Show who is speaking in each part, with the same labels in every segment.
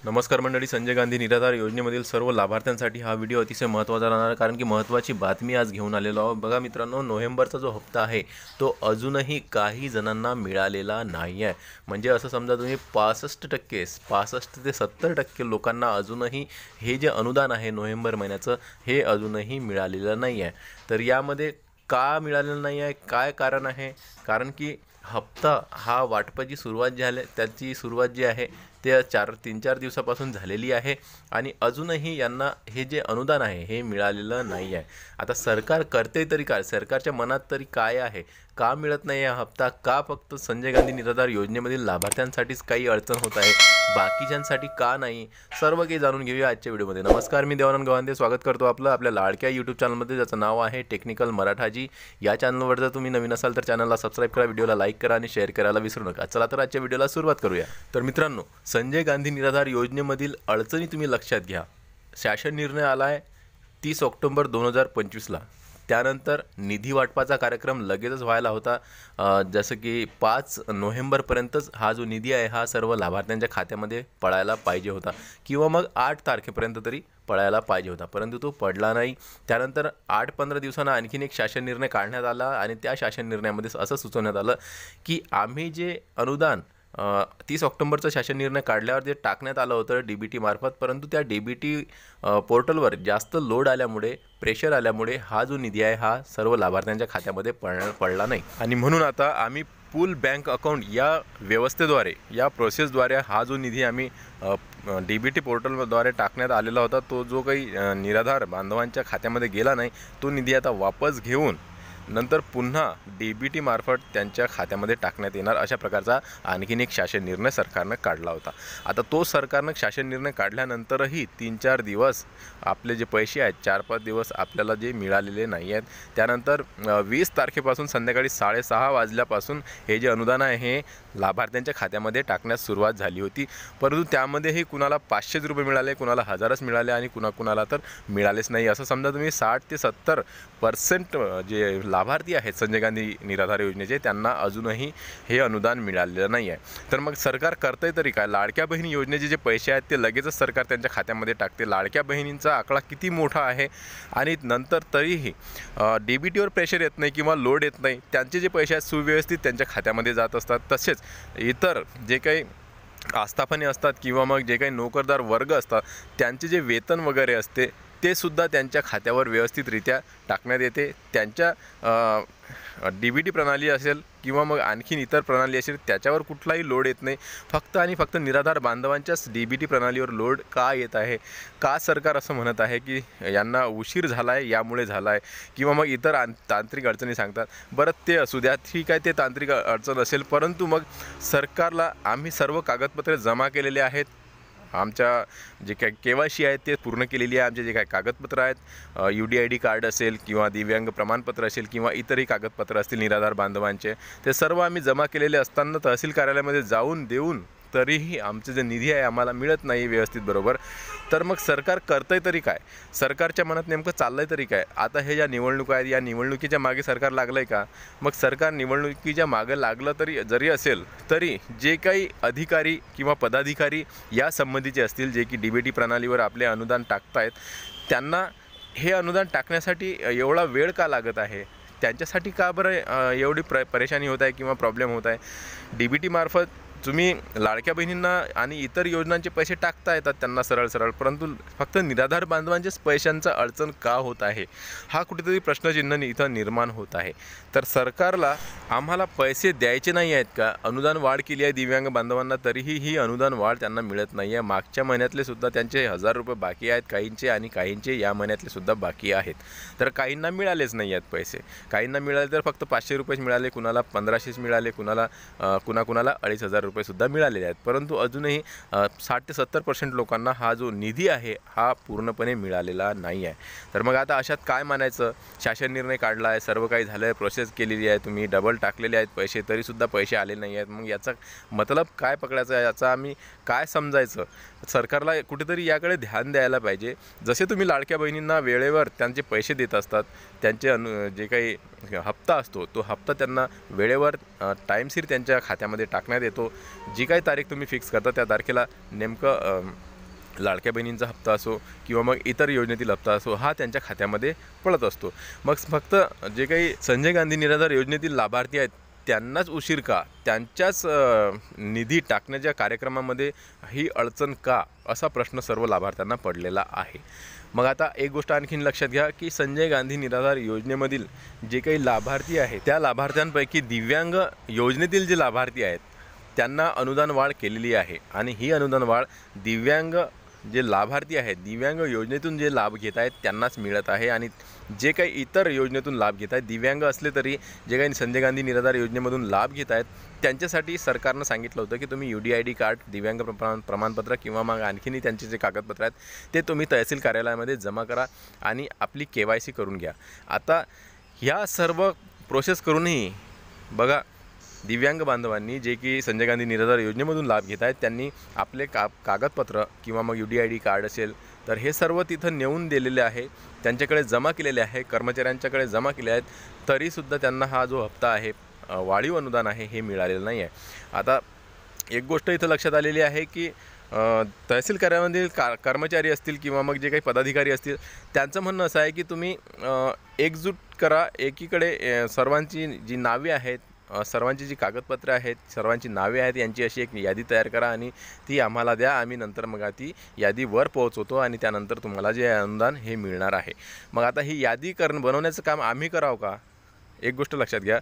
Speaker 1: नमस्कार मंडळी, संजय गांधी निराधार योजनेमधील सर्व लाभार्थ्यांसाठी हा व्हिडिओ अतिशय महत्त्वाचा राहणार आहे, कारण की महत्त्वाची बातमी आज घेऊन आलेलो आहोत। बघा मित्रांनो, नोव्हेंबरचा जो हप्ता आहे तो अजूनही काही जणांना मिळालेला नाही आहे। म्हणजे असं समजा तुम्ही 65% ते 70% लोकांना अजूनही हे जे अनुदान आहे नोव्हेंबर महिन्याचं हे अजूनही मिळालेलं नाही आहे। तर यामध्ये का मिळालेलं नाही आहे, काय कारण आहे? कारण की हप्ता हा वाटपाची सुरुवात झाली, त्याची सुरुवात जी आहे ते 3-4 दिवसापासून झालेली आहे आणि अजूनही यांना हे जे अनुदान आहे हे मिळालेलं नाही आहे। आता सरकार करते तरी काय? सरकारच्या मनात तरी काय आहे? का मिळत नाही हा हप्ता? का फक्त संजय गांधी निराधार योजनेमधील लाभार्थ्यांसाठीच काही अडचण होत आहे, बाकीच्यांसाठी का नाही? सर्व काही जाणून घेऊया आजच्या व्हिडिओमध्ये। नमस्कार, मी देवानंद गवांदे स्वागत करतो आपल्या लाडक्या यूट्यूब चॅनलमध्ये, ज्याचं नाव आहे टेक्निकल मराठाजी। या चॅनलवर जर तुम्ही नवीन असाल तर चॅनलला सबस्क्राईब करा, व्हिडिओला लाईक करा आणि शेअर करायला विसरू नका। चला तर आजच्या व्हिडिओला सुरुवात करूया। तर मित्रांनो, संजय गांधी निराधार योजनेमधील अडचणी तुम्ही लक्षात घ्या। शासन निर्णय आला आहे 30 ऑक्टोबर 2025ला। त्यानंतर निधी वाटपाचा कार्यक्रम लगेचच व्हायला होता, जसं की 5 नोव्हेंबरपर्यंतच हा जो निधी आहे हा सर्व लाभार्थ्यांच्या खात्यामध्ये पडायला पाहिजे होता, किंवा मग 8 तारखेपर्यंत तरी पडायला पाहिजे होता, परंतु तो पडला नाही। त्यानंतर 8-15 दिवसांना आणखीन एक शासन निर्णय काढण्यात आला आणि त्या शासन निर्णयामध्ये असं सुचवण्यात आलं की आम्ही जे अनुदान 30 ऑक्टोबरचा शासन निर्णय काढल्यावर जे टाकण्यात आलं होतं DBT मार्फत, परंतु त्या DBT पोर्टलवर जास्त लोड आल्यामुळे, प्रेशर आल्यामुळे हा जो निधी आहे हा सर्व लाभार्थ्यांच्या खात्यामध्ये पडला नाही। आणि म्हणून आता आम्ही पूल बँक अकाउंट या व्यवस्थेद्वारे, या प्रोसेसद्वारे हा जो निधी आम्ही DBT पोर्टलद्वारे टाकण्यात आलेला होता, तो जो काही निराधार बांधवांच्या खात्यामध्ये गेला नाही, तो निधी आता वापस घेऊन नंतर पुन्हा DBT मार्फत त्यांच्या खात्यामध्ये टाकण्यात येणार, अशा प्रकारचा आणखीन एक शासन निर्णय सरकारनं काढला होता। आता तो सरकारनं शासन निर्णय काढल्यानंतरही 3-4 दिवस आपले जे पैसे आहेत, 4-5 दिवस आपल्याला जे मिळालेले नाही आहेत। त्यानंतर 20 तारखेपासून संध्याकाळी 6:30 वाजल्यापासून हे जे अनुदान आहे हे लाभार्थ्यांच्या खात्यामध्ये टाकण्यास सुरुवात झाली होती, परंतु त्यामध्येही कुणाला 500 रुपये मिळाले, कुणाला 1000च मिळाले आणि कुणाला तर मिळालेच नाही। असं समजा तुम्ही 60 ते 70% जे लाभार्थी आहेत संजय गांधी निराधार योजनेचे, त्यांना अजूनही हे अनुदान मिळालेलं नाही आहे। तर मग सरकार करतंय तरी काय? लाडक्या बहिणी योजनेचे जे पैसे आहेत ते लगेचच सरकार त्यांच्या खात्यामध्ये टाकते। लाडक्या बहिणींचा आकडा किती मोठा आहे आणि नंतर तरीही DBTवर प्रेशर येत नाही किंवा लोड येत नाही, त्यांचे जे पैसे आहेत सुव्यवस्थित त्यांच्या खात्यामध्ये जात असतात। तसेच इतर जे काही आस्थापने असतात किंवा मग जे काही नोकरदार वर्ग असतात, त्यांचे जे वेतन वगैरे असते ते सुद्धा त्यांच्या खात्यावर व्यवस्थितरित्या टाकण्यात येते। त्यांच्या DBT प्रणाली असेल किंवा मग आणखीन इतर प्रणाली असेल, त्याच्यावर कुठलाही लोड येत नाही। फक्त आणि फक्त निराधार बांधवांच्याच DBT प्रणालीवर लोड का येत आहे? का सरकार असं म्हणत आहे की यांना उशीर झाला आहे, यामुळे झाला आहे, किंवा मग इतर तांत्रिक अडचणी सांगतात। बरं, ते असू द्या, ठीक आहे, ते तांत्रिक अडचण असेल, परंतु मग सरकारला आम्ही सर्व कागदपत्रे जमा केलेले आहेत, आमच्या जे काही KYC आहेत ते पूर्ण केलेली आहे, आमचे जे काही कागदपत्र आहेत, UDID कार्ड असेल किंवा दिव्यांग प्रमाणपत्र असेल किंवा इतरही कागदपत्र असतील निराधार बांधवांचे, ते सर्व आम्ही जमा केलेले असताना तहसील कार्यालयामध्ये जाऊन देऊन तरीही आमचे जे निधी आहे आम्हाला मिळत नाही व्यवस्थित बरोबर। तर मग सरकार करतंय तरी काय? सरकारच्या मनात नेमकं चाललं आहे तरी काय? आता हे ज्या निवडणुका आहेत, या निवडणुकीच्या मागे सरकार लागलं आहे का? मग सरकार निवडणुकीच्या मागे लागलं तरी जरी असेल तरी जे काही अधिकारी किंवा पदाधिकारी या संबंधीचे असतील, जे की DBT प्रणालीवर आपले अनुदान टाकतायत, त्यांना हे अनुदान टाकण्यासाठी एवढा वेळ का लागत आहे? त्यांच्यासाठी का बरं एवढी परेशानी होत आहे किंवा प्रॉब्लेम होत आहे? DBT मार्फत तुम्ही लाडक्या बहिणींना आणि इतर योजनांचे पैसे टाकता येतात त्यांना सरळ, परंतु फक्त निराधार बांधवांच्याच पैशांचा अडचण का होत आहे? हा कुठेतरी प्रश्नचिन्ह इथं निर्माण होत आहे। तर सरकारला आम्हाला पैसे द्यायचे नाही आहेत का? अनुदान वाढ केली आहे दिव्यांग बांधवांना, तरीही ही अनुदान वाढ त्यांना मिळत नाही आहे। मागच्या महिन्यातले सुद्धा त्यांचे 1000 रुपये बाकी आहेत काहींचे, आणि काहींचे या महिन्यातले सुद्धा बाकी आहेत। तर काहींना मिळालेच नाही आहेत पैसे, काहींना मिळाले तर फक्त 500 रुपयेच मिळाले, कुणाला 1500 मिळाले, कुणाला 2500 रुपये सुद्धा मिळालेले आहेत। परंतु अजूनही 60 ते 70% लोकांना हा जो निधी आहे हा पूर्णपणे मिळालेला नाही आहे। तर मग आता अशात काय मानायचं? शासन निर्णय काढला आहे, सर्व काही झालं आहे, प्रोसेस केलेली आहे, तुम्ही डबल टाकलेले आहेत पैसे, तरीसुद्धा पैसे आले नाही आहेत। मग याचा मतलब काय पकडायचा आहे? याचा आम्ही काय समजायचं? सरकारला कुठेतरी याकडे ध्यान द्यायला पाहिजे। जसे तुम्ही लाडक्या बहिणींना वेळेवर त्यांचे पैसे देत असतात, त्यांचे जे काही हप्ता असतो तो हप्ता त्यांना वेळेवर टाईमशीर त्यांच्या खात्यामध्ये टाकण्यात येतो, जी काही तारीख तुम्ही फिक्स करता त्या तारखेला नेमकं लाडक्या बहिणींचा हप्ता असो किंवा मग इतर योजनेतील हप्ता असो हा त्यांच्या खात्यामध्ये पडत असतो। मग फक्त जे काही संजय गांधी निराधार योजनेतील लाभार्थी आहेत त्यांनाच उशीर का, त्यांच्याच निधी टाकण्याच्या कार्यक्रमामध्ये ही अडचण का, असा प्रश्न सर्व लाभार्थ्यांना पडलेला आहे। मग आता एक गोष्ट आणखीन लक्षात घ्या की संजय गांधी निराधार योजनेमधील जे काही लाभार्थी आहेत त्या लाभार्थ्यांपैकी दिव्यांग योजनेतील जे लाभार्थी आहेत त्यांना अनुदान वाढ केलेली आहे आणि ही अनुदान वाढ दिव्यांग जे लाभार्थी आहेत दिव्यांग योजनेतून जे लाभ घेत आहेत त्यांनाच मिळत आहे आणि जे काही इतर योजनेतून लाभ घेत आहेत दिव्यांग असले तरी जे काही संजय गांधी निराधार योजनेमधून लाभ घेत आहेत त्यांच्यासाठी सरकारनं सांगितलं होतं की तुम्ही UDID कार्ड, दिव्यांग प्रमाणपत्र किंवा मग आणखीनही त्यांचे जे कागदपत्र आहेत ते तुम्ही तहसील कार्यालयामध्ये जमा करा आणि आपली KYC करून घ्या। आता ह्या सर्व प्रोसेस करूनही बघा दिव्यांग बांधवांनी जे की संजय गांधी निराधार योजनेमधून लाभ घेत आहेत त्यांनी आपले कागदपत्र किंवा मग UDID कार्ड असेल तर हे सर्व तिथं नेऊन दिलेले आहे, त्यांच्याकडे जमा केलेले आहे, कर्मचाऱ्यांच्याकडे जमा केले आहेत, तरीसुद्धा त्यांना हा जो हप्ता आहे वाढीव अनुदान आहे हे मिळालेलं नाही आहे। आता एक गोष्ट इथं लक्षात आलेली आहे की तहसील कार्यालयामधील कर्मचारी असतील किंवा मग जे काही पदाधिकारी असतील त्यांचं म्हणणं असं आहे की तुम्ही एकजूट करा, एकीकडे सर्वांची जी नावे आहेत सर्वांची जी कागदपत्रे आहेत सर्वांची नावे आहेत यांची अशी एक यादी तयार करा आणि ती आम्हाला द्या, आम्ही नंतर मग ती यादी वर पोहोचवतो आणि त्यानंतर तुम्हाला जे अनुदान हे मिळणार आहे। मग आता ही यादी बनवण्याचं काम आम्ही करावं का? एक गोष्ट लक्षात घ्या,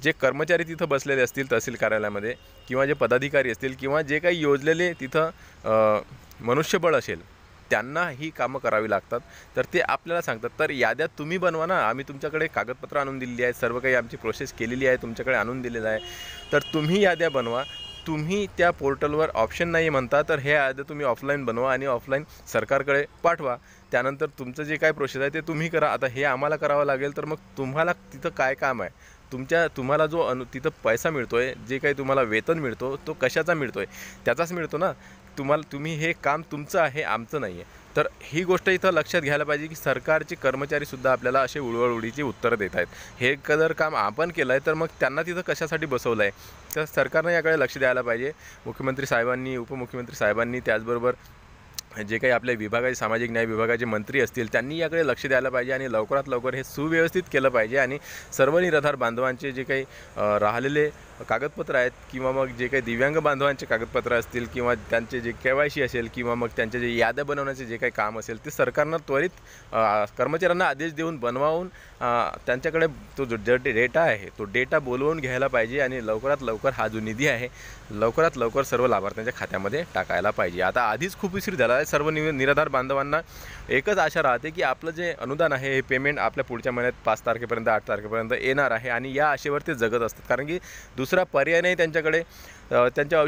Speaker 1: जे कर्मचारी तिथं बसलेले असतील तहसील कार्यालयामध्ये किंवा जे पदाधिकारी असतील किंवा जे काही योजलेले तिथं मनुष्यबळ असेल त्यांना ही कामं करावी लागतात, तर ते आपल्याला सांगतात तर याद्या तुम्ही बनवा ना, आम्ही तुमच्याकडे कागदपत्र आणून दिलेली आहेत, सर्व काही आमची प्रोसेस केलेली आहे, तुमच्याकडे आणून दिलेलं आहे, तर तुम्ही याद्या बनवा। तुम्ही त्या पोर्टलवर ऑप्शन नाही म्हणता तर हे याद्या तुम्ही ऑफलाईन बनवा आणि ऑफलाईन सरकारकडे पाठवा, त्यानंतर तुमचं जे काय प्रोसेस आहे ते तुम्ही करा। आता हे आम्हाला करावं लागेल तर मग तुम्हाला तिथं काय काम आहे? तुम्हाला जो तिथं पैसा मिळतो आहे, जे काही तुम्हाला वेतन मिळतो तो कशाचा मिळतो आहे? त्याचाच मिळतो ना। तुम्ही हे काम तुमचं आहे, आमचं नाही आहे। तर ही गोष्ट इथं लक्षात घ्यायला पाहिजे की सरकारचे कर्मचारीसुद्धा आपल्याला असे उडवाउडीची उत्तरं देत आहेत। हे जर काम आपण केलं आहे तर मग त्यांना तिथं कशासाठी बसवलं आहे? तर सरकारनं याकडे लक्ष द्यायला पाहिजे। मुख्यमंत्री साहेबांनी, उपमुख्यमंत्री साहेबांनी, त्याचबरोबर जे काही आपल्या विभागाचे सामाजिक न्याय विभागाचे मंत्री असतील त्यांनी याकडे लक्ष द्यायला पाहिजे आणि लवकरात लवकर हे सुव्यवस्थित केलं पाहिजे आणि सर्व निराधार बांधवांचे जे काही राहिलेले कागदपत्र आहेत किंवा मग जे काही दिव्यांग बांधवांचे कागदपत्र असतील किंवा त्यांचे जे KYC असेल किंवा मग त्यांचे जे याद्या बनवण्याचे जे काही काम असेल ते सरकारनं त्वरित कर्मचाऱ्यांना आदेश देऊन बनवावून त्यांच्याकडे तो जो डेटा आहे तो डेटा बोलवून घ्यायला पाहिजे आणि लवकरात लवकर हा जो निधी आहे लवकरात लवकर सर्व लाभार्थ्यांच्या खात्यामध्ये टाकायला पाहिजे। आता आधीच खूप उशीर झाला आहे, सर्व निराधार बांधवांना एकच आशा राहते की आपलं जे अनुदान आहे हे पेमेंट आपल्या पुढच्या महिन्यात 5 तारखेपर्यंत 8 तारखेपर्यंत येणार आहे आणि या आशेवर ते जगत असतात, कारण की दुसरा पर्याय नाही त्यांच्याकडे। त्यांच्या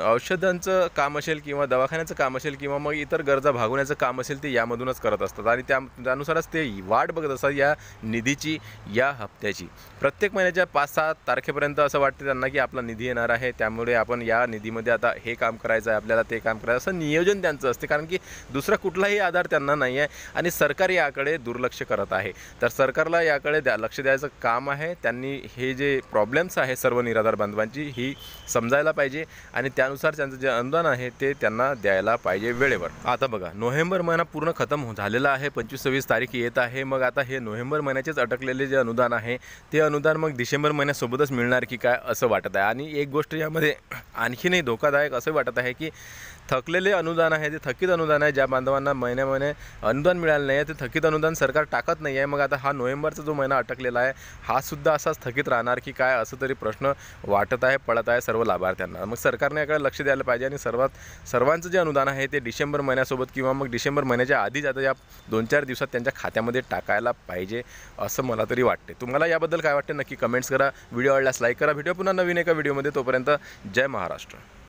Speaker 1: औषधांचं काम असेल किंवा दवाखान्याचं काम असेल किंवा मग इतर गरजा भागवण्याचं काम असेल ते यामधूनच करत असतात आणि त्यानुसारच ते वाट बघत असतात या निधीची, या हप्त्याची। प्रत्येक महिन्याच्या 5-6 तारखेपर्यंत असं वाटतं त्यांना की आपला निधी येणार आहे, त्यामुळे आपण या निधीमध्ये आता हे काम करायचं आहे, आपल्याला ते काम करायचं असं नियोजन त्यांचं असते, कारण की दुसरा कुठलाही आधार त्यांना नाही आहे आणि सरकार याकडे दुर्लक्ष करत आहे। तर सरकारला याकडे लक्ष द्यायचं काम आहे। त्यांनी हे जे प्रॉब्लेम्स आहे सर्व निराधार बांधवांची ही समजायला पाहिजे आणि त्यानुसार त्यांचं जे अनुदान आहे ते त्यांना द्यायला पाहिजे वेळेवर। आता बघा नोव्हेंबर महिना पूर्ण खतम झालेला आहे, 25-26 तारीख येत आहे। मग आता हे नोव्हेंबर महिन्याचेच अटकलेले जे अनुदान आहे ते अनुदान मग डिसेंबर महिन्यासोबतच मिळणार की काय असं वाटत आहे। आणि एक गोष्ट यामध्ये आणखीनही धोकादायक असं वाटत आहे की थकलेले अनुदान आहे ते थकीत अनुदान आहे, ज्या बांधवांना महिन्यामध्ये अनुदान मिळालं नाही आहे ते थकीत अनुदान सरकार टाकत नाही आहे। मग आता हा नोव्हेंबरचा जो महिना अटकलेला आहे हा सुद्धा असाच थकीत राहणार की काय असं तरी प्रश्न वाटत आहे, पडत आहे सर्व लाभार्थ्यांना। मग सरकारने याकडे लक्ष द्यायला पाहिजे आणि सर्वांचं जे अनुदान आहे ते डिसेंबर महिन्यासोबत किंवा मग डिसेंबर महिन्याच्या आधीच आता या 2-4 दिवसात त्यांच्या खात्यामध्ये टाकायला पाहिजे असं मला तरी वाटते। तुम्हाला याबद्दल काय वाटते नक्की कमेंट्स करा, व्हिडिओ आवडल्यास लाईक करा। व्हिडिओ पुन्हा नवीन एका व्हिडिओमध्ये, तोपर्यंत जय महाराष्ट्र।